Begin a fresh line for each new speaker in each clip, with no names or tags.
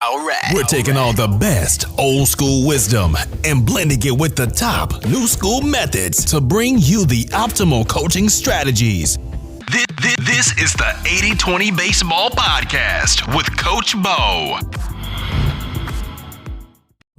All right. We're taking all the best old school wisdom and blending it with the top new school methods to bring you the optimal coaching strategies. This is the 80-20 Baseball Podcast with Coach Bo.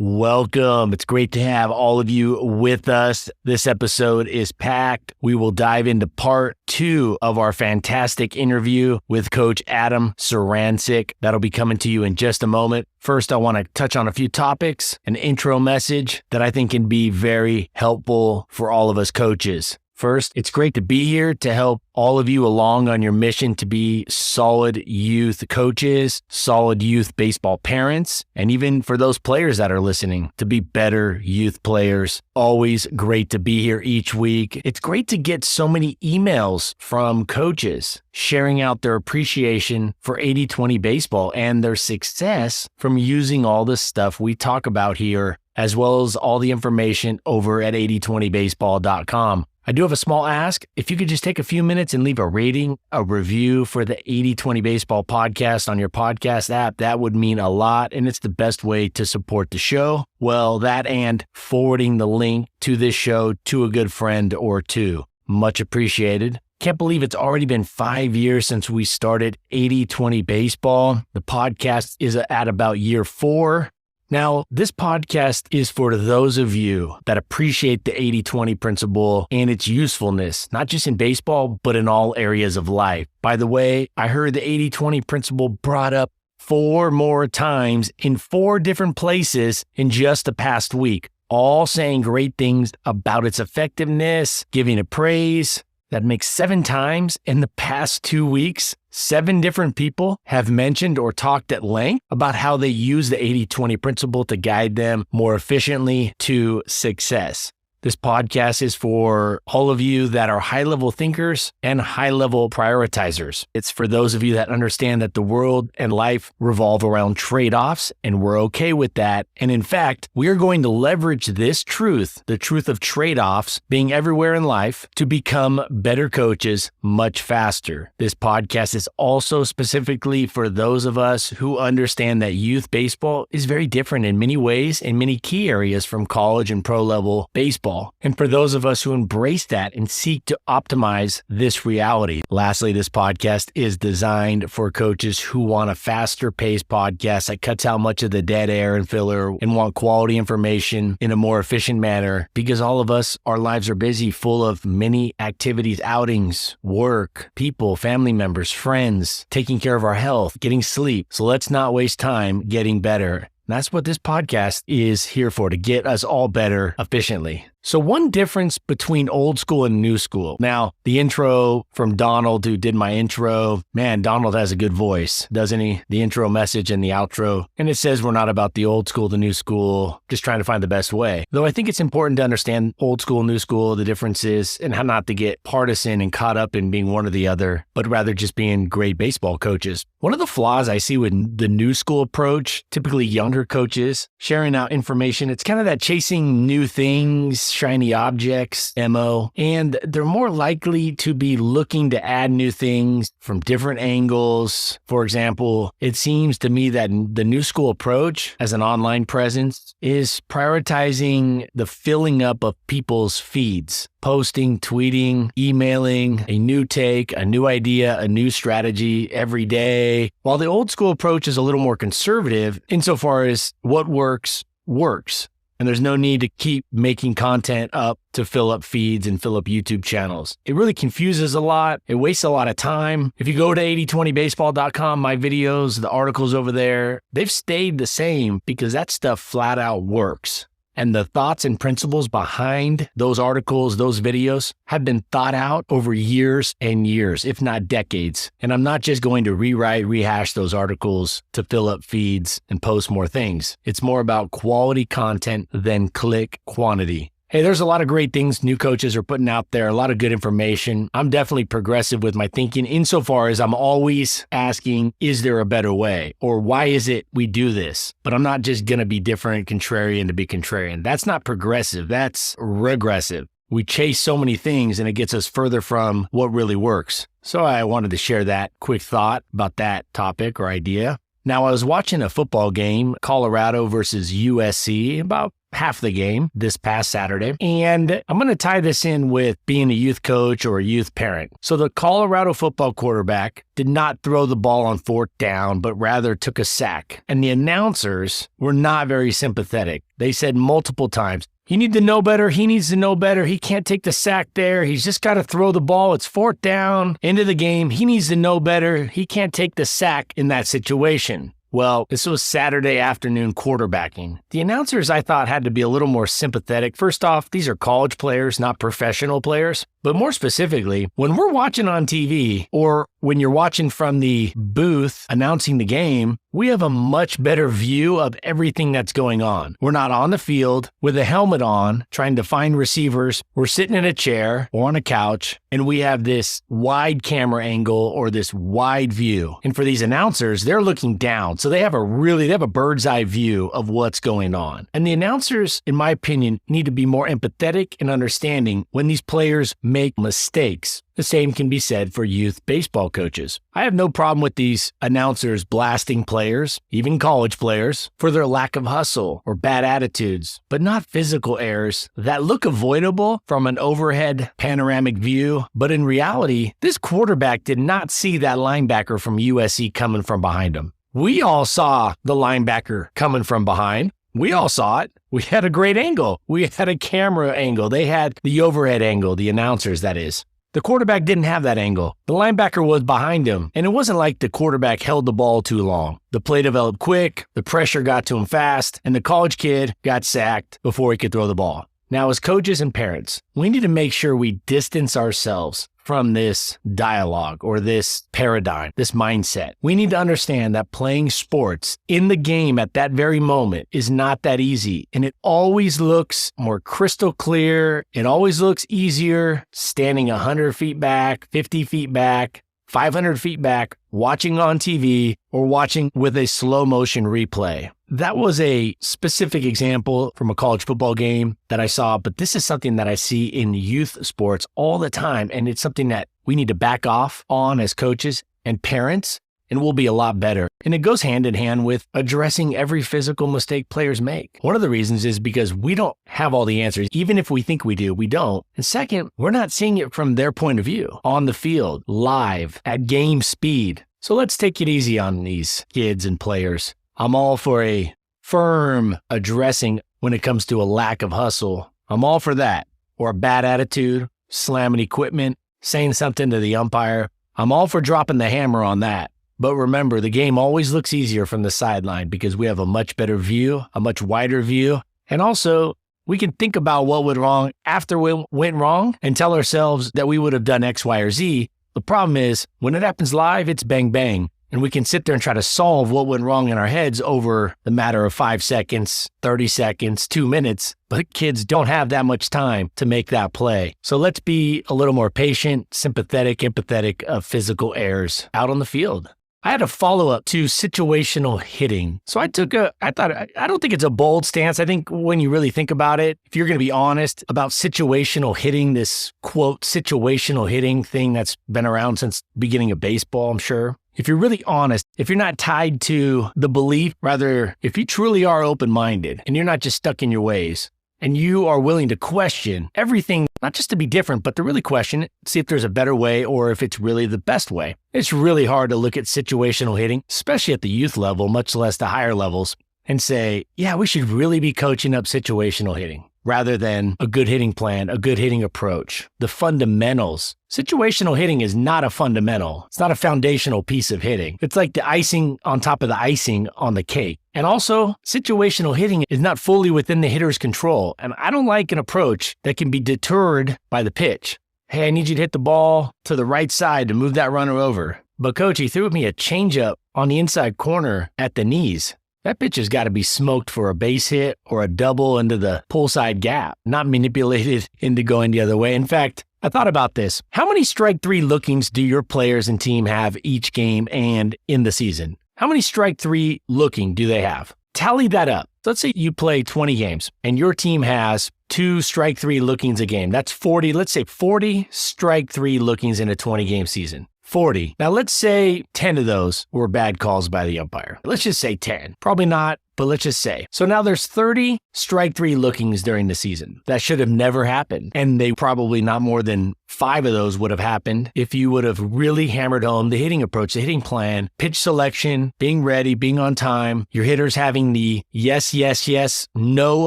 Welcome. It's great to have all of you with us. This episode is packed. We will dive into part 2 of our fantastic interview with Coach Adam Sarancik. That'll be coming to you in just a moment. First, I want to touch on a few topics, an intro message that I think can be very helpful for all of us coaches. First, it's great to be here to help all of you along on your mission to be solid youth coaches, solid youth baseball parents, and even for those players that are listening, to be better youth players. Always great to be here each week. It's great to get so many emails from coaches sharing out their appreciation for 80-20 baseball and their success from using all the stuff we talk about here, as well as all the information over at 8020baseball.com. I do have a small ask. If you could just take a few minutes and leave a rating, a review for the 80-20 Baseball Podcast on your podcast app, that would mean a lot, and it's the best way to support the show. Well, that and forwarding the link to this show to a good friend or two. Much appreciated. Can't believe it's already been 5 years since we started 80-20 Baseball. The podcast is at about year 4. Now, this podcast is for those of you that appreciate the 80-20 principle and its usefulness, not just in baseball, but in all areas of life. By the way, I heard the 80-20 principle brought up 4 more times in 4 different places in just the past week, all saying great things about its effectiveness, giving it praise. That makes 7 times in the past 2 weeks. 7 different people have mentioned or talked at length about how they use the 80-20 principle to guide them more efficiently to success. This podcast is for all of you that are high-level thinkers and high-level prioritizers. It's for those of you that understand that the world and life revolve around trade-offs, and we're okay with that. And in fact, we are going to leverage this truth, the truth of trade-offs being everywhere in life, to become better coaches much faster. This podcast is also specifically for those of us who understand that youth baseball is very different in many ways in many key areas from college and pro-level baseball. And for those of us who embrace that and seek to optimize this reality. Lastly, this podcast is designed for coaches who want a faster paced podcast that cuts out much of the dead air and filler and want quality information in a more efficient manner, because all of us, our lives are busy, full of many activities, outings, work, people, family members, friends, taking care of our health, getting sleep. So let's not waste time getting better. That's what this podcast is here for, to get us all better efficiently. So one difference between old school and new school. Now, the intro from Donald, who did my intro, man, Donald has a good voice, doesn't he? The intro message and the outro. And it says we're not about the old school, the new school, just trying to find the best way. Though I think it's important to understand old school, new school, the differences, and how not to get partisan and caught up in being one or the other, but rather just being great baseball coaches. One of the flaws I see with the new school approach, typically younger coaches sharing out information, it's kind of that chasing new things, shiny objects, MO, and they're more likely to be looking to add new things from different angles. For example, it seems to me that the new school approach as an online presence is prioritizing the filling up of people's feeds. Posting, tweeting, emailing, a new take, a new idea, a new strategy every day. While the old school approach is a little more conservative insofar as what works, works. And there's no need to keep making content up to fill up feeds and fill up YouTube channels. It really confuses a lot. It wastes a lot of time. If you go to 8020baseball.com, my videos, the articles over there, they've stayed the same because that stuff flat out works. And the thoughts and principles behind those articles, those videos have been thought out over years and years, if not decades. And I'm not just going to rehash those articles to fill up feeds and post more things. It's more about quality content than click quantity. Hey, there's a lot of great things new coaches are putting out there, a lot of good information. I'm definitely progressive with my thinking insofar as I'm always asking, is there a better way? Or why is it we do this? But I'm not just going to be different, contrarian to be contrarian. That's not progressive. That's regressive. We chase so many things and it gets us further from what really works. So I wanted to share that quick thought about that topic or idea. Now, I was watching a football game, Colorado versus USC, about half the game this past Saturday. And I'm going to tie this in with being a youth coach or a youth parent. So the Colorado football quarterback did not throw the ball on fourth down, but rather took a sack. And the announcers were not very sympathetic. They said multiple times, "You need to know better. He needs to know better. He can't take the sack there. He's just got to throw the ball. It's fourth down, into the game. He needs to know better. He can't take the sack in that situation." Well, this was Saturday afternoon quarterbacking. The announcers, I thought, had to be a little more sympathetic. First off, these are college players, not professional players. But more specifically, when we're watching on TV or when you're watching from the booth announcing the game, we have a much better view of everything that's going on. We're not on the field with a helmet on trying to find receivers. We're sitting in a chair or on a couch, and we have this wide camera angle or this wide view. And for these announcers, they're looking down. So they have a bird's eye view of what's going on. And the announcers, in my opinion, need to be more empathetic and understanding when these players make mistakes. The same can be said for youth baseball coaches. I have no problem with these announcers blasting players, even college players, for their lack of hustle or bad attitudes, but not physical errors that look avoidable from an overhead panoramic view. But in reality, this quarterback did not see that linebacker from USC coming from behind him. We all saw the linebacker coming from behind. We all saw it. We had a great angle. We had a camera angle. They had the overhead angle, the announcers, that is. The quarterback didn't have that angle. The linebacker was behind him, and it wasn't like the quarterback held the ball too long. The play developed quick, the pressure got to him fast, and the college kid got sacked before he could throw the ball. Now, as coaches and parents, we need to make sure we distance ourselves from this dialogue or this paradigm, this mindset. We need to understand that playing sports in the game at that very moment is not that easy. And it always looks more crystal clear. It always looks easier standing 100 feet back, 50 feet back, 500 feet back, watching on TV or watching with a slow motion replay. That was a specific example from a college football game that I saw, but this is something that I see in youth sports all the time, and it's something that we need to back off on as coaches and parents, and we'll be a lot better. And it goes hand in hand with addressing every physical mistake players make. One of the reasons is because we don't have all the answers. Even if we think we do, we don't. And second, we're not seeing it from their point of view, on the field, live, at game speed. So let's take it easy on these kids and players. I'm all for a firm addressing when it comes to a lack of hustle. I'm all for that. Or a bad attitude, slamming equipment, saying something to the umpire. I'm all for dropping the hammer on that. But remember, the game always looks easier from the sideline because we have a much better view, a much wider view. And also, we can think about what went wrong after we went wrong and tell ourselves that we would have done X, Y, or Z. The problem is, when it happens live, it's bang, bang. And we can sit there and try to solve what went wrong in our heads over the matter of 5 seconds, 30 seconds, 2 minutes. But kids don't have that much time to make that play. So let's be a little more patient, sympathetic, empathetic of physical errors out on the field. I had a follow-up to situational hitting. So I don't think it's a bold stance. I think when you really think about it, if you're going to be honest about situational hitting, this quote, situational hitting thing that's been around since the beginning of baseball, I'm sure. If you're really honest, if you're not tied to the belief, rather, if you truly are open-minded and you're not just stuck in your ways, and you are willing to question everything, not just to be different, but to really question it, see if there's a better way or if it's really the best way. It's really hard to look at situational hitting, especially at the youth level, much less the higher levels, and say, yeah, we should really be coaching up situational hitting rather than a good hitting plan, a good hitting approach, the fundamentals. Situational hitting is not a fundamental. It's not a foundational piece of hitting. It's like the icing on top of the icing on the cake. And also, situational hitting is not fully within the hitter's control. And I don't like an approach that can be deterred by the pitch. Hey, I need you to hit the ball to the right side to move that runner over. But coach, he threw me a changeup on the inside corner at the knees. That pitch has got to be smoked for a base hit or a double into the pull side gap, not manipulated into going the other way. In fact, I thought about this. How many strike three lookings do your players and team have each game and in the season? How many strike three looking do they have? Tally that up. Let's say you play 20 games and your team has 2 strike three lookings a game. That's 40. Let's say 40 strike three lookings in a 20 game season. 40. Now, let's say 10 of those were bad calls by the umpire. Let's just say 10. Probably not, but let's just say. So now there's 30 strike three lookings during the season. That should have never happened. And they probably not more than 5 of those would have happened if you would have really hammered home the hitting approach, the hitting plan, pitch selection, being ready, being on time, your hitters having the yes, yes, yes, no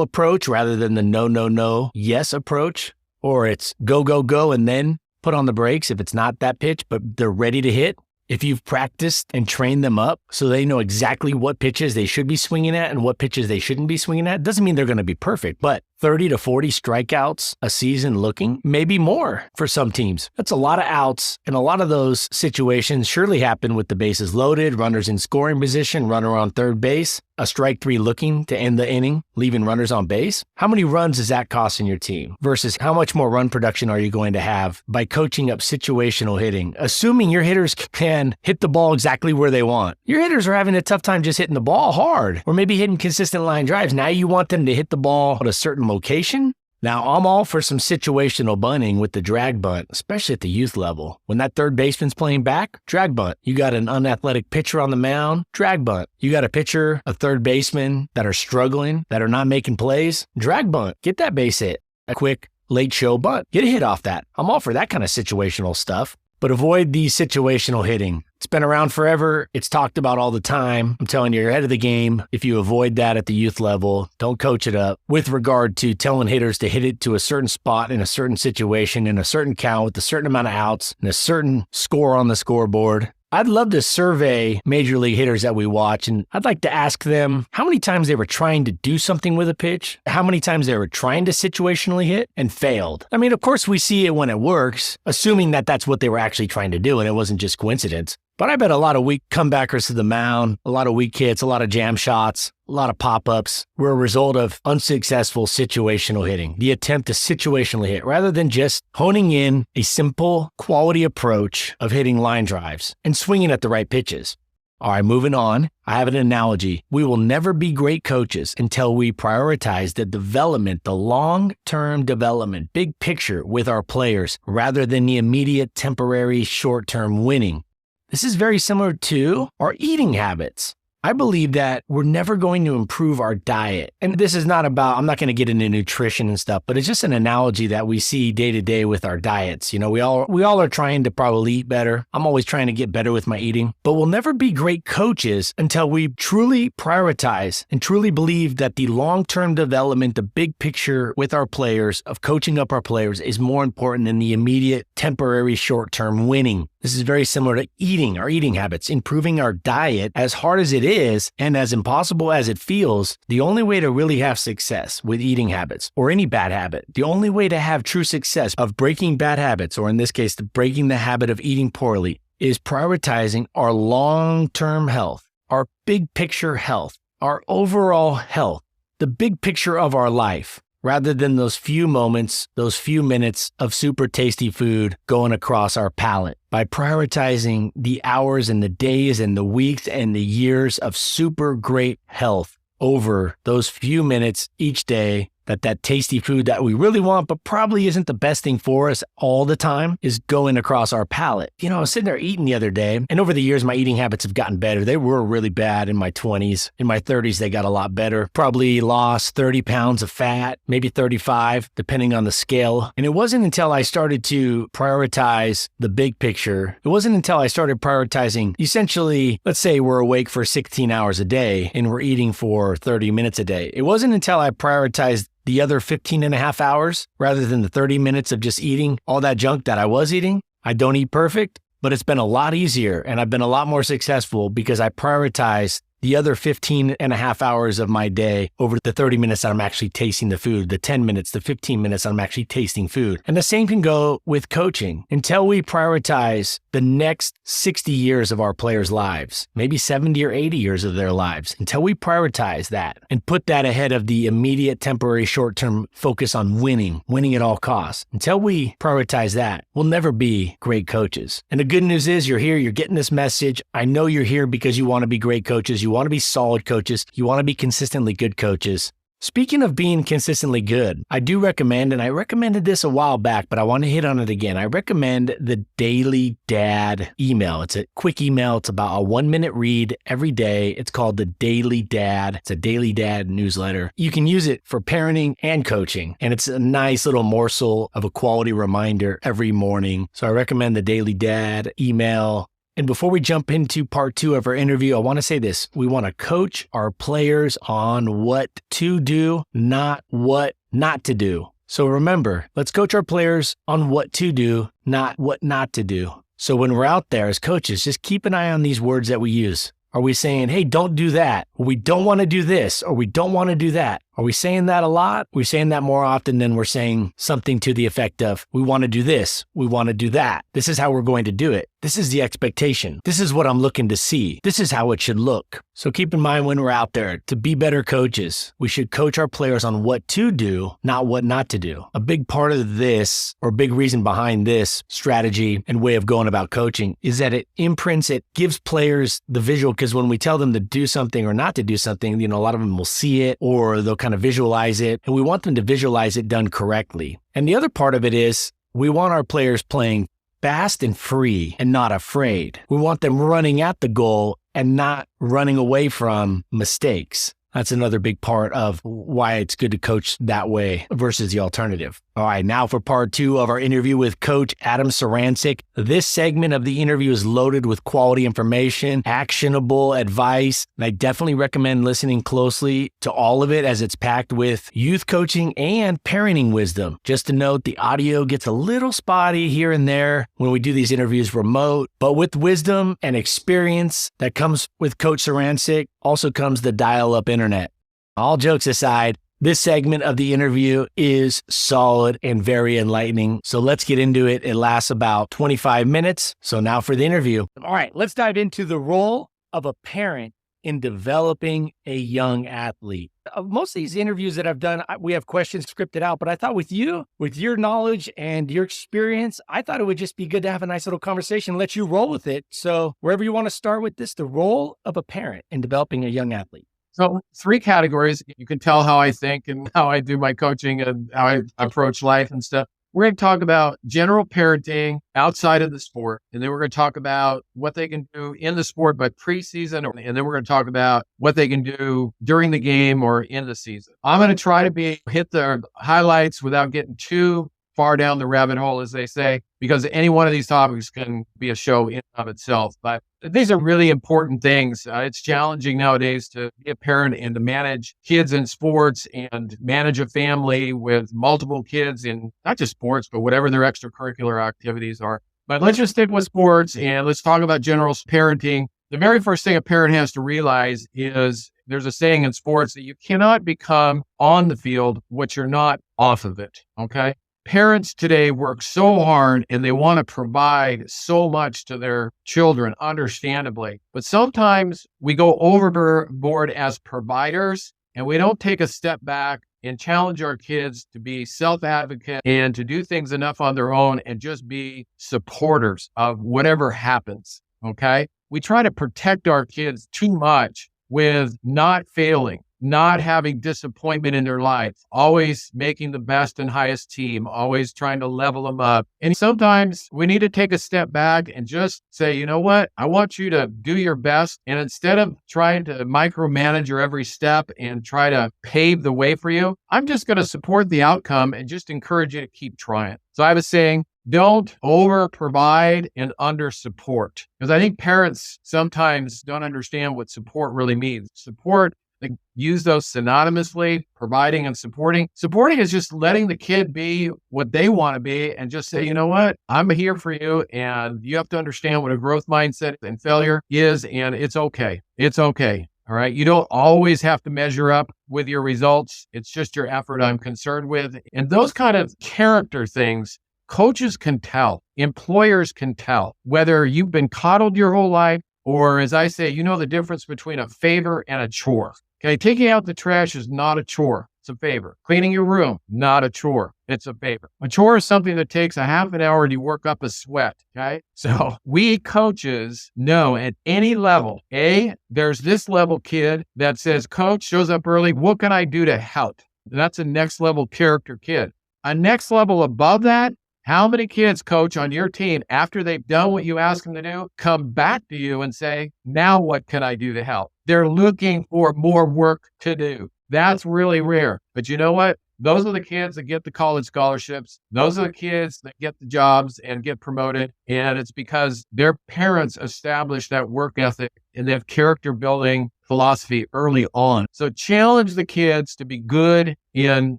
approach rather than the no, no, no, yes approach. Or it's go, go, go, and then put on the brakes if it's not that pitch, but they're ready to hit. If you've practiced and trained them up so they know exactly what pitches they should be swinging at and what pitches they shouldn't be swinging at, doesn't mean they're going to be perfect, but 30 to 40 strikeouts a season looking, maybe more for some teams. That's a lot of outs, and a lot of those situations surely happen with the bases loaded, runners in scoring position, runner on third base, a strike three looking to end the inning, leaving runners on base. How many runs is that costing your team versus how much more run production are you going to have by coaching up situational hitting, assuming your hitters can hit the ball exactly where they want? Your hitters are having a tough time just hitting the ball hard or maybe hitting consistent line drives. Now you want them to hit the ball at a certain location. Now, I'm all for some situational bunting with the drag bunt, especially at the youth level. When that third baseman's playing back, drag bunt. You got an unathletic pitcher on the mound, drag bunt. You got a pitcher, a third baseman that are struggling, that are not making plays, drag bunt. Get that base hit. A quick late show bunt. Get a hit off that. I'm all for that kind of situational stuff. But avoid the situational hitting. It's been around forever. It's talked about all the time. I'm telling you, you're ahead of the game. If you avoid that at the youth level, don't coach it up with regard to telling hitters to hit it to a certain spot in a certain situation, in a certain count, with a certain amount of outs, and a certain score on the scoreboard. I'd love to survey major league hitters that we watch, and I'd like to ask them how many times they were trying to do something with a pitch, how many times they were trying to situationally hit and failed. I mean, of course, we see it when it works, assuming that that's what they were actually trying to do and it wasn't just coincidence. But I bet a lot of weak comebackers to the mound, a lot of weak hits, a lot of jam shots, a lot of pop-ups were a result of unsuccessful situational hitting, the attempt to situationally hit, rather than just honing in a simple quality approach of hitting line drives and swinging at the right pitches. All right, moving on. I have an analogy. We will never be great coaches until we prioritize the development, the long-term development, big picture with our players, rather than the immediate, temporary, short-term winning. This is very similar to our eating habits. I believe that we're never going to improve our diet. And this is not about, I'm not going to get into nutrition and stuff, but it's just an analogy that we see day to day with our diets. You know, we all are trying to probably eat better. I'm always trying to get better with my eating, but we'll never be great coaches until we truly prioritize and truly believe that the long-term development, the big picture with our players of coaching up our players is more important than the immediate, temporary, short-term winning. This is very similar to eating, our eating habits, improving our diet. As hard as it is and as impossible as it feels, the only way to really have success with eating habits or any bad habit, the only way to have true success of breaking bad habits, or in this case, breaking the habit of eating poorly, is prioritizing our long-term health, our big picture health, our overall health, the big picture of our life, rather than those few moments, those few minutes of super tasty food going across our palate. By prioritizing the hours and the days and the weeks and the years of super great health over those few minutes each day, that tasty food that we really want, but probably isn't the best thing for us all the time, is going across our palate. You know, I was sitting there eating the other day, and over the years, my eating habits have gotten better. They were really bad in my 20s. In my 30s, they got a lot better. Probably lost 30 pounds of fat, maybe 35, depending on the scale. And it wasn't until I started to prioritize the big picture. It wasn't until I started prioritizing, essentially, let's say we're awake for 16 hours a day, and we're eating for 30 minutes a day. It wasn't until I prioritized the other 15 and a half hours rather than the 30 minutes of just eating all that junk that I was eating. I don't eat perfect, but it's been a lot easier and I've been a lot more successful because I prioritize the other 15 and a half hours of my day over the 30 minutes that I'm actually tasting the food, the 10 minutes, the 15 minutes I'm actually tasting food. And the same can go with coaching. Until we prioritize the next 60 years of our players' lives, maybe 70 or 80 years of their lives, until we prioritize that and put that ahead of the immediate, temporary, short-term focus on winning at all costs, until we prioritize that, we'll never be great coaches. And the good news is you're here, you're getting this message. I know you're here because you want to be great coaches. You want to be solid coaches. You want to be consistently good coaches. Speaking of being consistently good, I do recommend, and I recommended this a while back, but I want to hit on it again. I recommend the Daily Dad email. It's a quick email. It's about a 1-minute read every day. It's called the Daily Dad. It's a Daily Dad newsletter. You can use it for parenting and coaching, and it's a nice little morsel of a quality reminder every morning. So I recommend the Daily Dad email. And before we jump into part 2 of our interview, I want to say this. We want to coach our players on what to do, not what not to do. So remember, let's coach our players on what to do, not what not to do. So when we're out there as coaches, just keep an eye on these words that we use. Are we saying, hey, don't do that? Or we don't want to do this, or we don't want to do that? Are we saying that a lot? We're saying that more often than we're saying something to the effect of, we want to do this, we want to do that. This is how we're going to do it. This is the expectation. This is what I'm looking to see. This is how it should look. So keep in mind when we're out there, to be better coaches, we should coach our players on what to do, not what not to do. A big part of this, or a big reason behind this strategy and way of going about coaching, is that it imprints, it gives players the visual, because when we tell them to do something or not to do something, a lot of them will see it or they'll kind of visualize it, and we want them to visualize it done correctly. And the other part of it is we want our players playing fast and free and not afraid. We want them running at the goal and not running away from mistakes. That's another big part of why it's good to coach that way versus the alternative. All right, now for part 2 of our interview with Coach Adam Sarancik. This segment of the interview is loaded with quality information, actionable advice, and I definitely recommend listening closely to all of it as it's packed with youth coaching and parenting wisdom. Just to note, the audio gets a little spotty here and there when we do these interviews remote, but with wisdom and experience that comes with Coach Sarancik also comes the dial-up internet. All jokes aside, this segment of the interview is solid and very enlightening. So let's get into it. It lasts about 25 minutes. So now for the interview. All right, let's dive into the role of a parent in developing a young athlete. Most of these interviews that I've done, we have questions scripted out, but I thought with you, with your knowledge and your experience, I thought it would just be good to have a nice little conversation and let you roll with it. So wherever you want to start with this, the role of a parent in developing a young athlete.
So 3 categories. You can tell how I think and how I do my coaching and how I approach life and stuff. We're going to talk about general parenting outside of the sport. And then we're going to talk about what they can do in the sport, but preseason. And then we're going to talk about what they can do during the game or in the season. I'm going to try to hit the highlights without getting too far down the rabbit hole, as they say, because any one of these topics can be a show in and of itself. But these are really important things. It's challenging nowadays to be a parent and to manage kids in sports and manage a family with multiple kids in not just sports, but whatever their extracurricular activities are. But let's just stick with sports and let's talk about general parenting. The very first thing a parent has to realize is there's a saying in sports that you cannot become on the field what you're not off of it. Okay. Parents today work so hard and they want to provide so much to their children, understandably. But sometimes we go overboard as providers and we don't take a step back and challenge our kids to be self-advocate and to do things enough on their own and just be supporters of whatever happens. Okay? We try to protect our kids too much with not failing, not having disappointment in their life, always making the best and highest team, always trying to level them up. And sometimes we need to take a step back and just say, you know what? I want you to do your best. And instead of trying to micromanage your every step and try to pave the way for you, I'm just going to support the outcome and just encourage you to keep trying. So I was saying, don't over provide and under support, because I think parents sometimes don't understand what support really means. Support, they use those synonymously, providing and supporting. Supporting is just letting the kid be what they want to be and just say, you know what, I'm here for you. And you have to understand what a growth mindset and failure is. And it's okay. It's okay. All right. You don't always have to measure up with your results. It's just your effort I'm concerned with. And those kind of character things, coaches can tell, employers can tell, whether you've been coddled your whole life or, as I say, you know the difference between a favor and a chore. Okay, taking out the trash is not a chore. It's a favor. Cleaning your room, not a chore. It's a favor. A chore is something that takes a half an hour to work up a sweat. Okay. So we coaches know at any level, there's this level kid that says, coach shows up early. What can I do to help? And that's a next level character kid. A next level above that, how many kids, coach, on your team, after they've done what you ask them to do, come back to you and say, now what can I do to help? They're looking for more work to do. That's really rare. But you know what? Those are the kids that get the college scholarships. Those are the kids that get the jobs and get promoted. And it's because their parents established that work ethic and that character building philosophy early on. So challenge the kids to be good in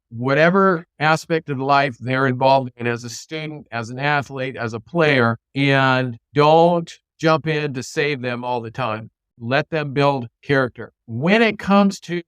whatever aspect of life they're involved in as a student, as an athlete, as a player, and don't jump in to save them all the time. Let them build character. When it comes to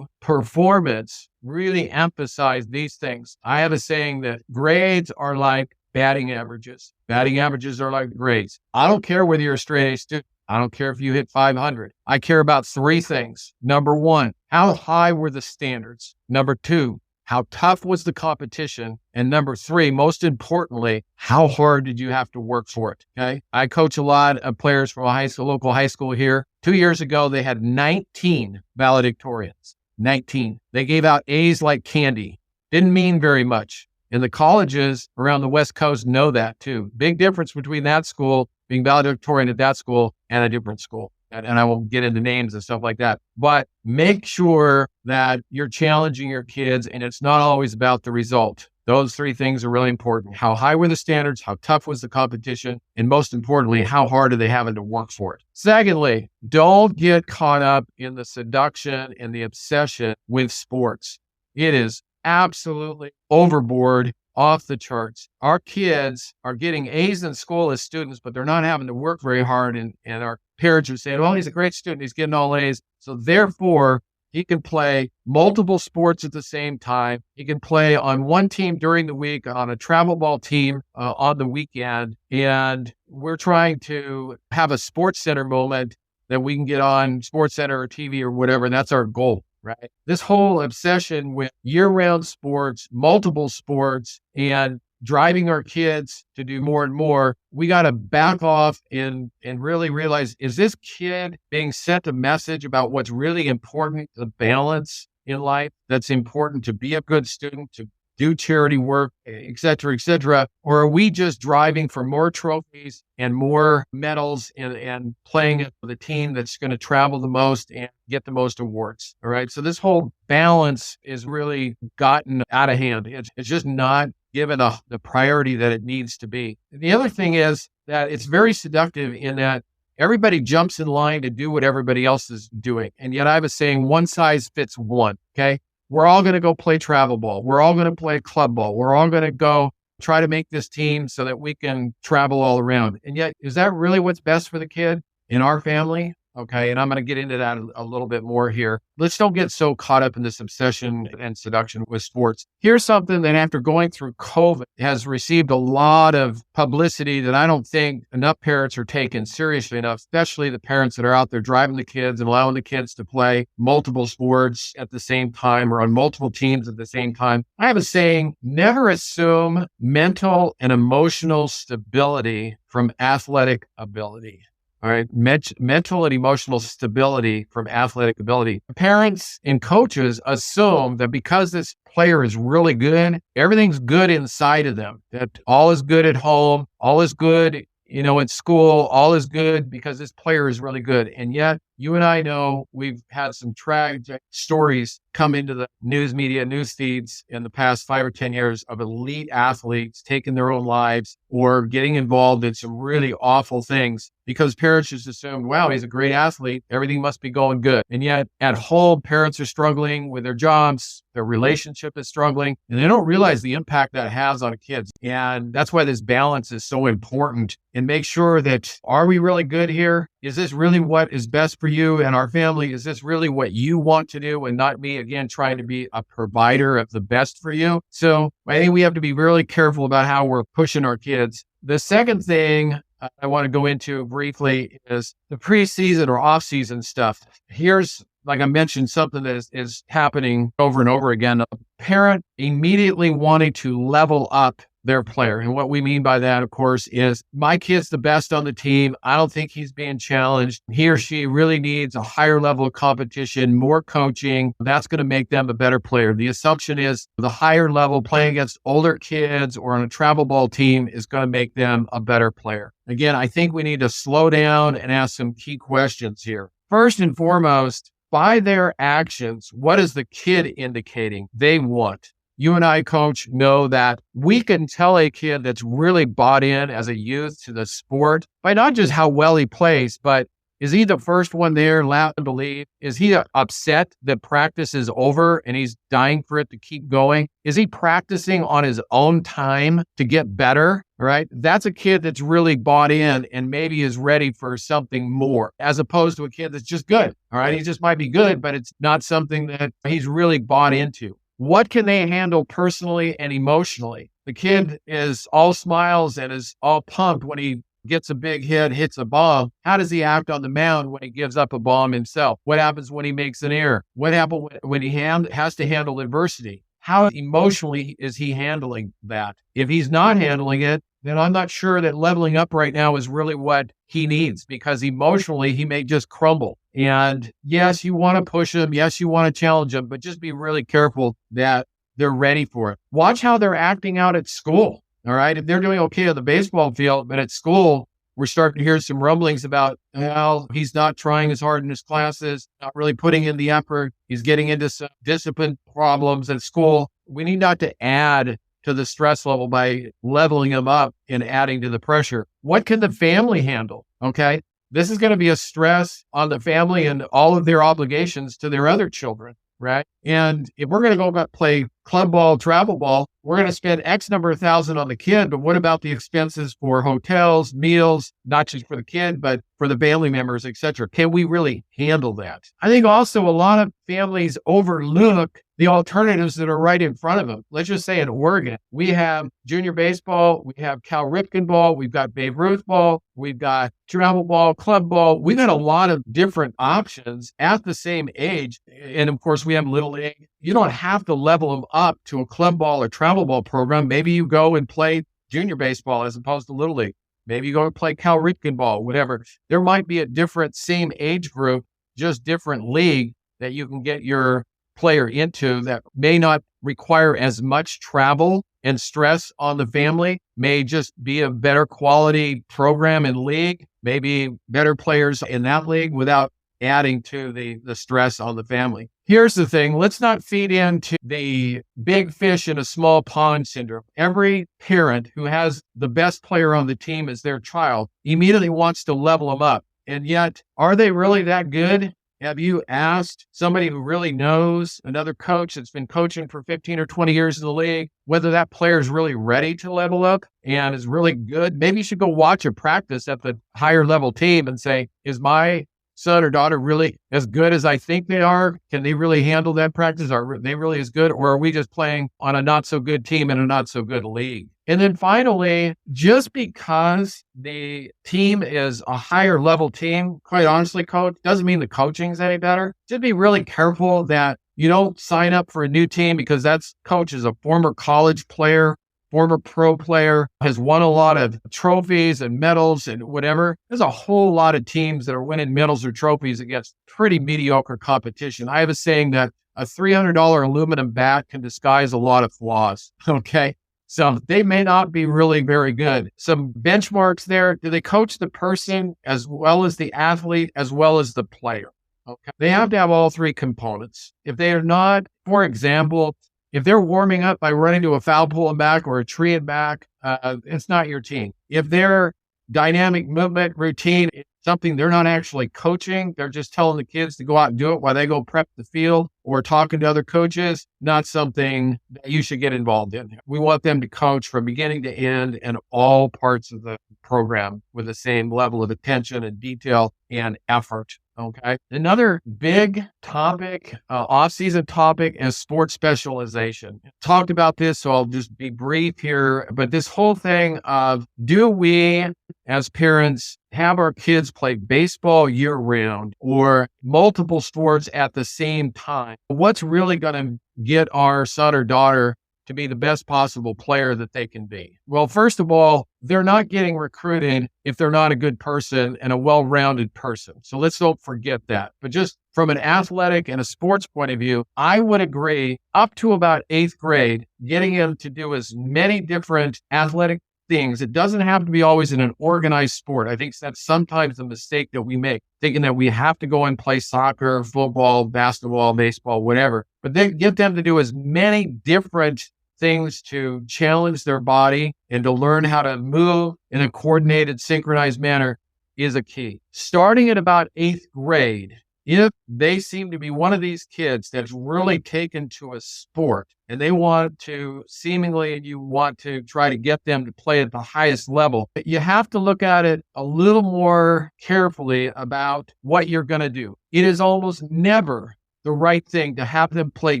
performance, really emphasize these things. I have a saying that grades are like batting averages. Batting averages are like grades. I don't care whether you're a straight A student. I don't care if you hit 500. I care about three things. Number one, how high were the standards? Number two, how tough was the competition? And number three, most importantly, how hard did you have to work for it? Okay. I coach a lot of players from a local high school here. 2 years ago, they had 19 valedictorians. 19. They gave out A's like candy. Didn't mean very much. And the colleges around the West Coast know that too. Big difference between that school, being valedictorian at that school, and a different school. And I won't get into names and stuff like that. But make sure that you're challenging your kids, and it's not always about the result. Those three things are really important. How high were the standards? How tough was the competition? And most importantly, how hard are they having to work for it? Secondly, don't get caught up in the seduction and the obsession with sports. It is absolutely overboard, off the charts. Our kids are getting A's in school as students, but they're not having to work very hard. And our parents are saying, well, he's a great student. He's getting all A's. So therefore, he can play multiple sports at the same time. He can play on one team during the week, on a travel ball team on the weekend. And we're trying to have a sports center moment that we can get on Sports Center or TV or whatever. And that's our goal. Right. This whole obsession with year-round sports, multiple sports, and driving our kids to do more and more, we got to back off and really realize, is this kid being sent a message about what's really important, the balance in life that's important to be a good student, to do charity work, et cetera, or are we just driving for more trophies and more medals and playing with a team that's going to travel the most and get the most awards? All right. So this whole balance is really gotten out of hand. It's just not given the priority that it needs to be. And the other thing is that it's very seductive in that everybody jumps in line to do what everybody else is doing. And yet I have a saying, one size fits one. Okay. We're all going to go play travel ball. We're all going to play club ball. We're all going to go try to make this team so that we can travel all around. And yet, is that really what's best for the kid in our family? Okay. And I'm going to get into that a little bit more here. Let's don't get so caught up in this obsession and seduction with sports. Here's something that after going through COVID has received a lot of publicity that I don't think enough parents are taking seriously enough, especially the parents that are out there driving the kids and allowing the kids to play multiple sports at the same time or on multiple teams at the same time. I have a saying, never assume mental and emotional stability from athletic ability. All right. Mental and emotional stability from athletic ability. Parents and coaches assume that because this player is really good, everything's good inside of them, that all is good at home, all is good, at school, all is good because this player is really good. And yet you and I know we've had some tragic stories come into the news media, news feeds in the past 5 or 10 years of elite athletes taking their own lives or getting involved in some really awful things because parents just assumed, wow, he's a great athlete. Everything must be going good. And yet at home, parents are struggling with their jobs. Their relationship is struggling, and they don't realize the impact that has on kids. And that's why this balance is so important. And make sure that, are we really good here? Is this really what is best for you and our family? Is this really what you want to do and not me, again, trying to be a provider of the best for you? So I think we have to be really careful about how we're pushing our kids. The second thing I want to go into briefly is the preseason or off-season stuff. Here's like I mentioned, something that is happening over and over again. A parent immediately wanting to level up their player. And what we mean by that, of course, is my kid's the best on the team. I don't think he's being challenged. He or she really needs a higher level of competition, more coaching. That's going to make them a better player. The assumption is the higher level playing against older kids or on a travel ball team is going to make them a better player. Again, I think we need to slow down and ask some key questions here. First and foremost, by their actions, what is the kid indicating they want? You and I, coach, know that we can tell a kid that's really bought in as a youth to the sport by not just how well he plays, but is he the first one there, loud and believe? Is he upset that practice is over and he's dying for it to keep going? Is he practicing on his own time to get better? Right? That's a kid that's really bought in and maybe is ready for something more, as opposed to a kid that's just good. All right. He just might be good, but it's not something that he's really bought into. What can they handle personally and emotionally? The kid is all smiles and is all pumped when he gets a big hit, hits a bomb. How does he act on the mound when he gives up a bomb himself? What happens when he makes an error? What happens when he has to handle adversity? How emotionally is he handling that? If he's not handling it, then I'm not sure that leveling up right now is really what he needs, because emotionally he may just crumble. And yes, you want to push him. Yes, you want to challenge him, but just be really careful that they're ready for it. Watch how they're acting out at school. All right. If they're doing okay on the baseball field, but at school, we're starting to hear some rumblings about, well, he's not trying as hard in his classes, not really putting in the effort. He's getting into some discipline problems at school. We need not to add to the stress level by leveling him up and adding to the pressure. What can the family handle? Okay. This is going to be a stress on the family and all of their obligations to their other children, right? And if we're going to go play club ball, travel ball, we're going to spend X number of thousand on the kid, but what about the expenses for hotels, meals, not just for the kid, but for the family members, et cetera? Can we really handle that? I think also a lot of families overlook the alternatives that are right in front of them. Let's just say in Oregon, we have junior baseball, we have Cal Ripken ball, we've got Babe Ruth ball, we've got travel ball, club ball. We've got a lot of different options at the same age. And of course, we have Little League. You don't have to level them up to a club ball or travel ball program. Maybe you go and play junior baseball as opposed to Little League. Maybe you go and play Cal Ripken ball, whatever. There might be a different same age group, just different league that you can get your player into that may not require as much travel and stress on the family, may just be a better quality program and league, maybe better players in that league without adding to the stress on the family. Here's the thing. Let's not feed into the big fish in a small pond syndrome. Every parent who has the best player on the team as their child immediately wants to level them up. And yet, are they really that good? Have you asked somebody who really knows, another coach that's been coaching for 15 or 20 years in the league, whether that player is really ready to level up and is really good? Maybe you should go watch a practice at the higher level team and say, is my son or daughter really as good as I think they are? Can they really handle that practice? Are they really as good? Or are we just playing on a not so good team in a not so good league? And then finally, just because the team is a higher level team, quite honestly, coach, doesn't mean the coaching's any better. Just be really careful that you don't sign up for a new team because that's coach is a former college player, former pro player, has won a lot of trophies and medals and whatever. There's a whole lot of teams that are winning medals or trophies against pretty mediocre competition. I have a saying that a $300 aluminum bat can disguise a lot of flaws. Okay. So they may not be really very good. Some benchmarks there. Do they coach the person as well as the athlete, as well as the player? Okay. They have to have all three components. If they are not, for example, if they're warming up by running to a foul pole and back or a tree and back, it's not your team. If their dynamic movement routine is something they're not actually coaching, they're just telling the kids to go out and do it while they go prep the field or talking to other coaches, not something that you should get involved in. We want them to coach from beginning to end and all parts of the program with the same level of attention and detail and effort. Okay. Another big topic, off-season topic is sports specialization. Talked about this, so I'll just be brief here. But this whole thing of, do we as parents have our kids play baseball year round or multiple sports at the same time? What's really going to get our son or daughter to be the best possible player that they can be? Well, first of all, they're not getting recruited if they're not a good person and a well-rounded person. So let's don't forget that. But just from an athletic and a sports point of view, I would agree up to about 8th grade, getting them to do as many different athletic things. It doesn't have to be always in an organized sport. I think that's sometimes the mistake that we make, thinking that we have to go and play soccer, football, basketball, baseball, whatever. But then get them to do as many different things to challenge their body and to learn how to move in a coordinated, synchronized manner is a key. Starting at about 8th grade, if they seem to be one of these kids that's really taken to a sport and they want to you want to try to get them to play at the highest level, you have to look at it a little more carefully about what you're going to do. It is almost never the right thing to have them play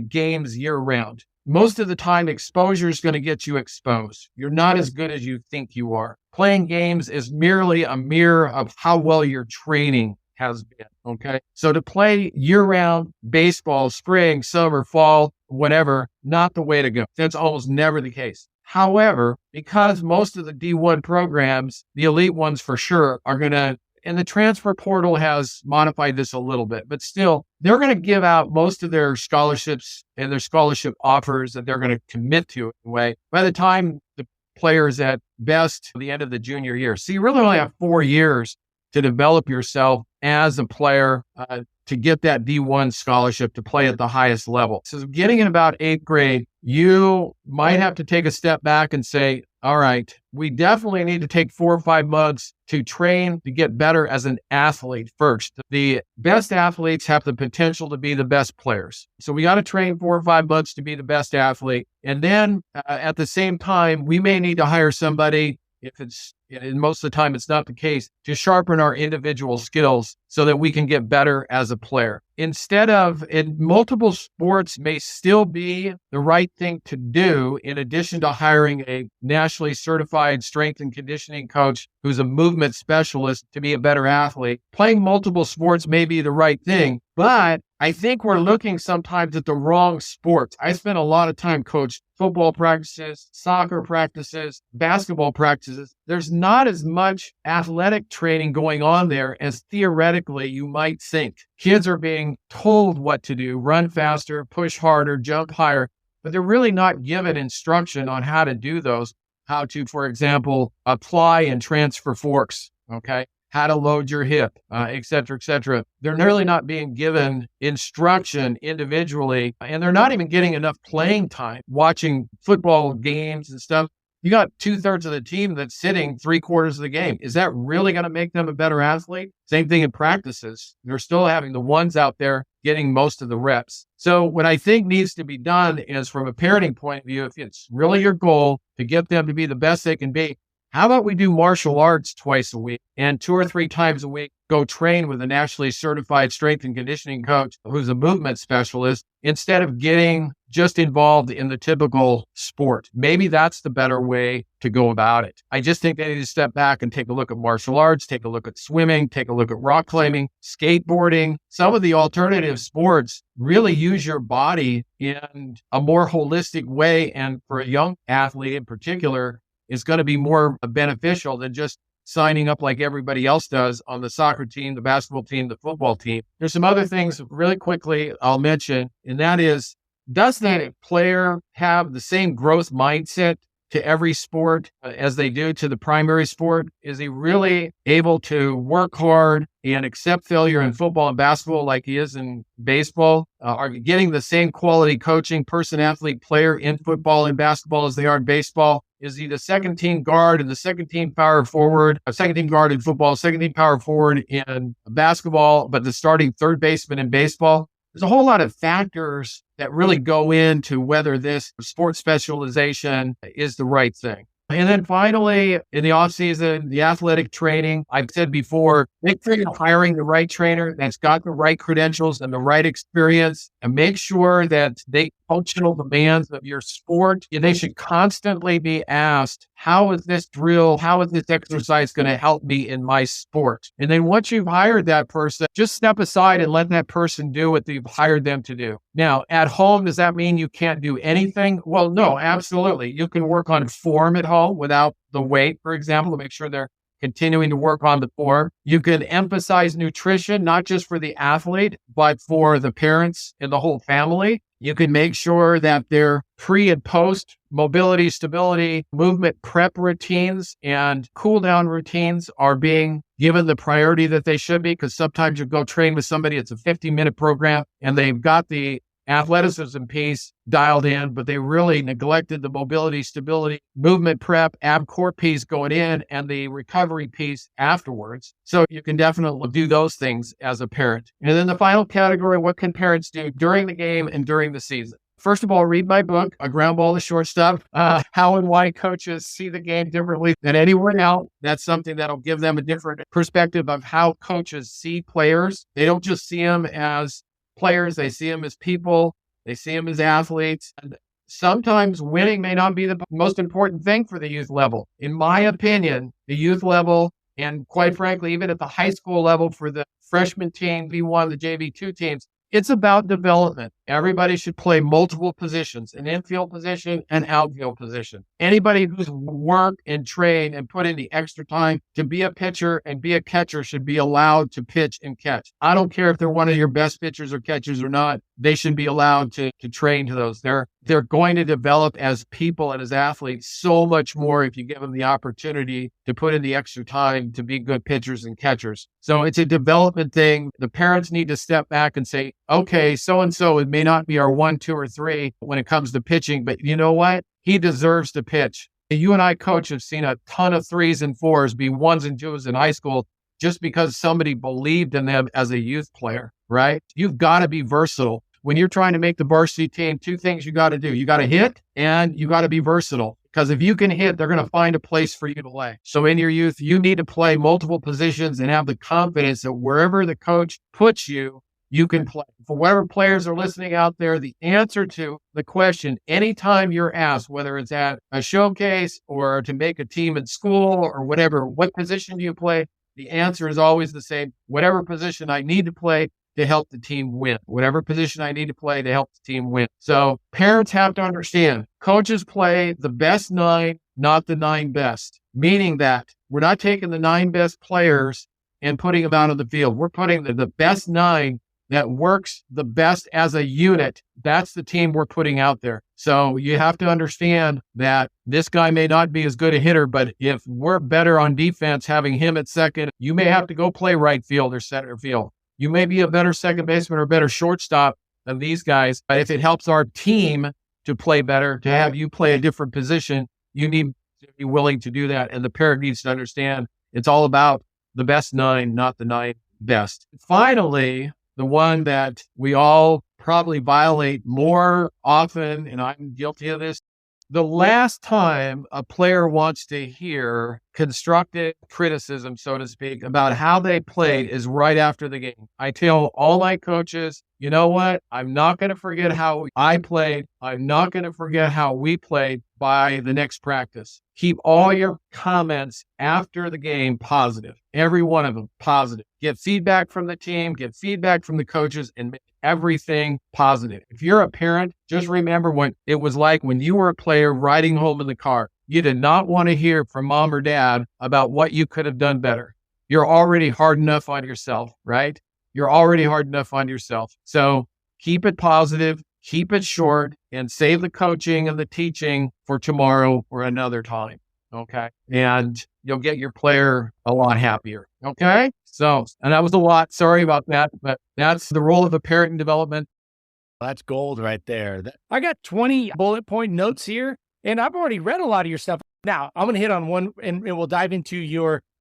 games year round. Most of the time, exposure is going to get you exposed. You're not as good as you think you are. Playing games is merely a mirror of how well your training has been, okay? So to play year-round baseball, spring, summer, fall, whatever, not the way to go. That's almost never the case. However, because most of the D1 programs, the elite ones for sure, are going to, and the transfer portal has modified this a little bit, but still, they're going to give out most of their scholarships and their scholarship offers that they're going to commit to anyway by the time the player is at best the end of the junior year. So you really only have 4 years to develop yourself as a player to get that D1 scholarship to play at the highest level. So getting in about 8th grade, you might have to take a step back and say, all right, we definitely need to take 4 or 5 months to train to get better as an athlete first. The best athletes have the potential to be the best players. So we got to train 4 or 5 months to be the best athlete. And then at the same time, we may need to hire somebody, if it's, and most of the time it's not the case, to sharpen our individual skills so that we can get better as a player. Instead of, in multiple sports may still be the right thing to do, in addition to hiring a nationally certified strength and conditioning coach who's a movement specialist to be a better athlete. Playing multiple sports may be the right thing, but I think we're looking sometimes at the wrong sports. I spent a lot of time coaching football practices, soccer practices, basketball practices. There's not as much athletic training going on there as theoretically you might think. Kids are being told what to do, run faster, push harder, jump higher, but they're really not given instruction on how to do those, how to, for example, apply and transfer forks, okay? How to load your hip, et cetera, et cetera. They're really not being given instruction individually, and they're not even getting enough playing time watching football games and stuff. You got 2/3 of the team that's sitting 3/4 of the game. Is that really going to make them a better athlete? Same thing in practices. They're still having the ones out there getting most of the reps. So what I think needs to be done is, from a parenting point of view, if it's really your goal to get them to be the best they can be, how about we do martial arts twice a week and 2 or 3 times a week, go train with a nationally certified strength and conditioning coach who's a movement specialist, instead of getting just involved in the typical sport. Maybe that's the better way to go about it. I just think they need to step back and take a look at martial arts, take a look at swimming, take a look at rock climbing, skateboarding. Some of the alternative sports really use your body in a more holistic way. And for a young athlete in particular, is going to be more beneficial than just signing up like everybody else does on the soccer team, the basketball team, the football team. There's some other things really quickly I'll mention, and that is, does that player have the same growth mindset to every sport as they do to the primary sport? Is he really able to work hard and accept failure in football and basketball like he is in baseball? Are you getting the same quality coaching person-athlete player in football and basketball as they are in baseball? Is he the second team guard and the second team power forward, a second team guard in football, second team power forward in basketball, but the starting third baseman in baseball? There's a whole lot of factors that really go into whether this sports specialization is the right thing. And then finally, in the off season, the athletic training, I've said before, make sure you're hiring the right trainer that's got the right credentials and the right experience, and make sure that they functional demands of your sport. They should constantly be asked, how is this drill? How is this exercise going to help me in my sport? And then once you've hired that person, just step aside and let that person do what you've hired them to do. Now, at home, does that mean you can't do anything? Well, no, absolutely. You can work on form at home without the weight, for example, to make sure they're continuing to work on the form. You can emphasize nutrition, not just for the athlete, but for the parents and the whole family. You can make sure that their pre and post mobility, stability, movement prep routines and cool down routines are being given the priority that they should be, because sometimes you go train with somebody, it's a 50-minute program and they've got the athleticism piece dialed in, but they really neglected the mobility, stability, movement prep, ab core piece going in and the recovery piece afterwards. So you can definitely do those things as a parent. And then the final category, what can parents do during the game and during the season? First of all, read my book, A Ground Ball to Shortstop, how and why coaches see the game differently than anyone else. That's something that'll give them a different perspective of how coaches see players. They don't just see them as players, they see them as people, they see them as athletes. And sometimes winning may not be the most important thing for the youth level. In my opinion, the youth level, and quite frankly, even at the high school level for the freshman team, V1, the JV2 teams, it's about development. Everybody should play multiple positions, an infield position, an outfield position. Anybody who's worked and trained and put in the extra time to be a pitcher and be a catcher should be allowed to pitch and catch. I don't care if they're one of your best pitchers or catchers or not. They should be allowed to train to those. They're going to develop as people and as athletes so much more if you give them the opportunity to put in the extra time to be good pitchers and catchers. So it's a development thing. The parents need to step back and say, okay, so-and-so, it may not be our 1, 2, or 3 when it comes to pitching, but you know what? He deserves to pitch. You and I, coach, have seen a ton of 3s and 4s be 1s and 2s in high school just because somebody believed in them as a youth player, right? You've got to be versatile. When you're trying to make the varsity team, 2 things you got to do. You got to hit and you got to be versatile, because if you can hit, they're going to find a place for you to play. So in your youth, you need to play multiple positions and have the confidence that wherever the coach puts you, you can play. For whatever players are listening out there, the answer to the question, anytime you're asked, whether it's at a showcase or to make a team in school or whatever, what position do you play? The answer is always the same. Whatever position I need to play to help the team win. Whatever position I need to play to help the team win. So parents have to understand, coaches play the best 9, not the 9 best. Meaning that we're not taking the 9 best players and putting them out on the field. We're putting the best 9 that works the best as a unit. That's the team we're putting out there. So you have to understand that this guy may not be as good a hitter, but if we're better on defense, having him at second, you may have to go play right field or center field. You may be a better second baseman or better shortstop than these guys. But if it helps our team to play better, to have you play a different position, you need to be willing to do that. And the parent needs to understand it's all about the best 9, not the 9 best. Finally, the one that we all probably violate more often, and I'm guilty of this, the last time a player wants to hear constructive criticism, so to speak, about how they played is right after the game. I tell all my coaches, you know what? I'm not going to forget how I played. I'm not going to forget how we played by the next practice. Keep all your comments after the game positive. Every one of them positive. Get feedback from the team, get feedback from the coaches, and make everything positive. If you're a parent, just remember what it was like when you were a player riding home in the car. You did not want to hear from mom or dad about what you could have done better. You're already hard enough on yourself, right? You're already hard enough on yourself. So keep it positive, keep it short, and save the coaching and the teaching for tomorrow or another time. Okay. And you'll get your player a lot happier. Okay. So, and that was a lot. Sorry about that, but that's the role of a parent in development.
That's gold right there. I got 20 bullet point notes here, and I've already read a lot of your stuff. Now, I'm going to hit on one, and we'll dive into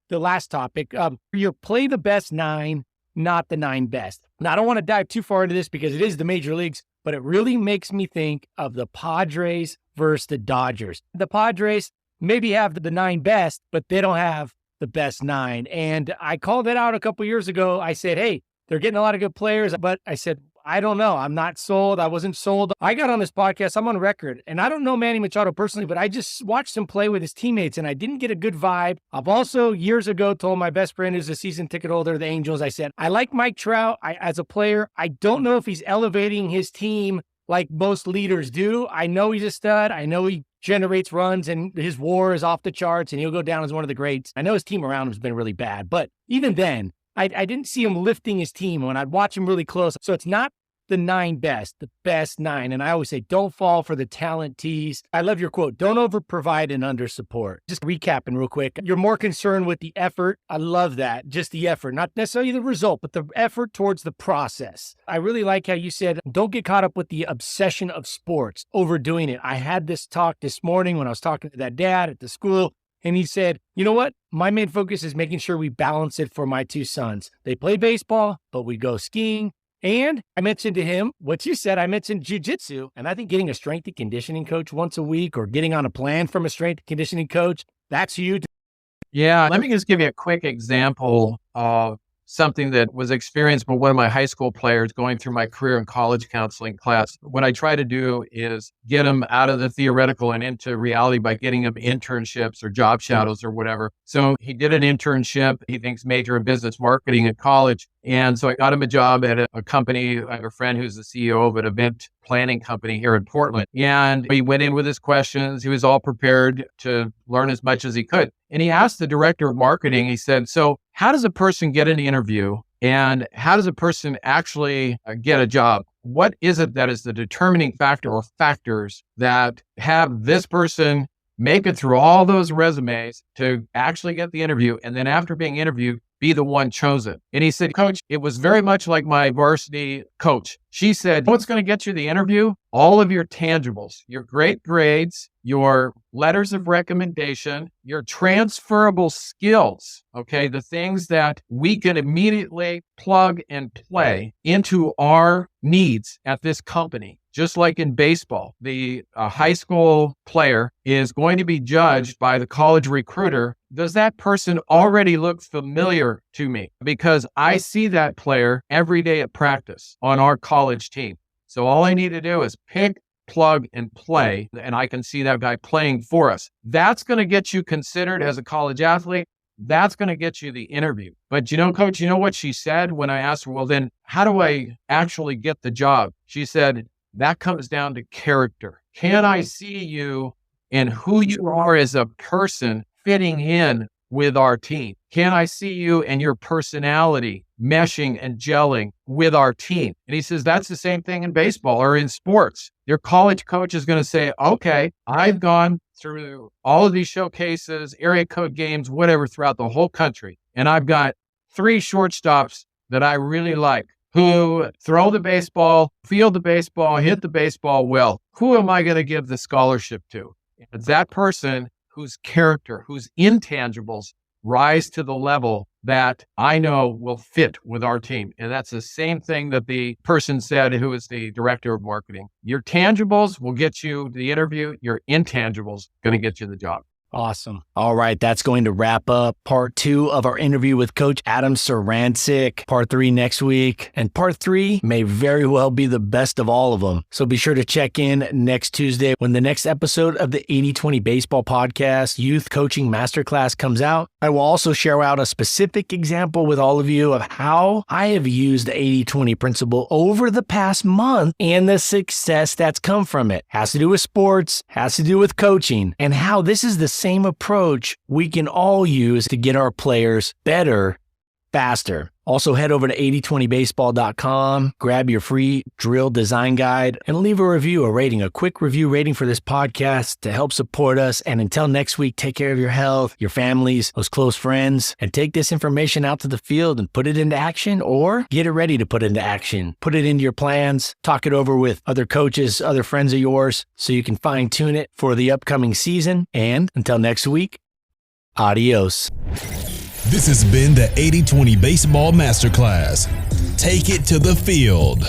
the last topic. You play the best 9, not the 9 best. Now, I don't want to dive too far into this because it is the major leagues, but it really makes me think of the Padres versus the Dodgers. The Padres, maybe have the 9 best, but they don't have the best 9. And I called it out a couple years ago. I said, hey, they're getting a lot of good players, but I said, I don't know. I'm not sold. I wasn't sold. I got on this podcast. I'm on record, and I don't know Manny Machado personally, but I just watched him play with his teammates, and I didn't get a good vibe. I've also years ago told my best friend who's a season ticket holder of the Angels, I said, I like Mike Trout as a player. I don't know if he's elevating his team like most leaders do. I know he's a stud. I know he generates runs, and his WAR is off the charts, and he'll go down as one of the greats. I know his team around him has been really bad, but even then, I didn't see him lifting his team when I'd watch him really close. So it's not the 9 best, the best 9. And I always say, don't fall for the talent tease. I love your quote, don't over provide and under support. Just recapping real quick. You're more concerned with the effort. I love that. Just the effort, not necessarily the result, but the effort towards the process. I really like how you said, don't get caught up with the obsession of sports, overdoing it. I had this talk this morning when I was talking to that dad at the school. And he said, you know what? My main focus is making sure we balance it for my 2 sons. They play baseball, but we go skiing. And I mentioned to him what you said. I mentioned jiu-jitsu. And I think getting a strength and conditioning coach once a week or getting on a plan from a strength and conditioning coach, that's huge.
Yeah. Let me just give you a quick example of something that was experienced by one of my high school players going through my career and college counseling class. What I try to do is get them out of the theoretical and into reality by getting them internships or job shadows or whatever. So he did an internship. He thinks major in business marketing at college. And so I got him a job at a company. I have a friend who's the CEO of an event planning company here in Portland. And he went in with his questions. He was all prepared to learn as much as he could. And he asked the director of marketing, he said, so how does a person get an interview and how does a person actually get a job? What is it that is the determining factor or factors that have this person make it through all those resumes to actually get the interview? And then after being interviewed, be the one chosen. And he said, Coach, it was very much like my varsity coach. She said, what's going to get you the interview? All of your tangibles, your great grades, your letters of recommendation, your transferable skills, okay? The things that we can immediately plug and play into our needs at this company. Just like in baseball, the high school player is going to be judged by the college recruiter. Does that person already look familiar to me? Because I see that player every day at practice on our college team. So all I need to do is pick, plug, and play, and I can see that guy playing for us. That's going to get you considered as a college athlete. That's going to get you the interview. But Coach, you know what she said when I asked her, well, then how do I actually get the job? She said, that comes down to character. Can I see you and who you are as a person fitting in with our team? Can I see you and your personality meshing and gelling with our team? And he says, that's the same thing in baseball or in sports. Your college coach is going to say, okay, I've gone through all of these showcases, area code games, whatever, throughout the whole country. And I've got 3 shortstops that I really like, who throw the baseball, field the baseball, hit the baseball well. Who am I going to give the scholarship to? It's that person whose character, whose intangibles rise to the level that I know will fit with our team. And that's the same thing that the person said who is the director of marketing. Your tangibles will get you the interview. Your intangibles going to get you the job.
Awesome. All right. That's going to wrap up part 2 of our interview with Coach Adam Sarancik. Part 3 next week. And part 3 may very well be the best of all of them. So be sure to check in next Tuesday when the next episode of the 80/20 Baseball Podcast Youth Coaching Masterclass comes out. I will also share out a specific example with all of you of how I have used the 80/20 principle over the past month and the success that's come from it. Has to do with sports, has to do with coaching, and how this is the same approach we can all use to get our players better, faster. Also head over to 8020baseball.com, grab your free drill design guide, and leave a review, a quick review rating for this podcast to help support us. And until next week, take care of your health, your families, those close friends, and take this information out to the field and put it into action, or get it ready to put into action. Put it into your plans, talk it over with other coaches, other friends of yours, so you can fine tune it for the upcoming season. And until next week, adios.
This has been the 80/20 Baseball Masterclass. Take it to the field.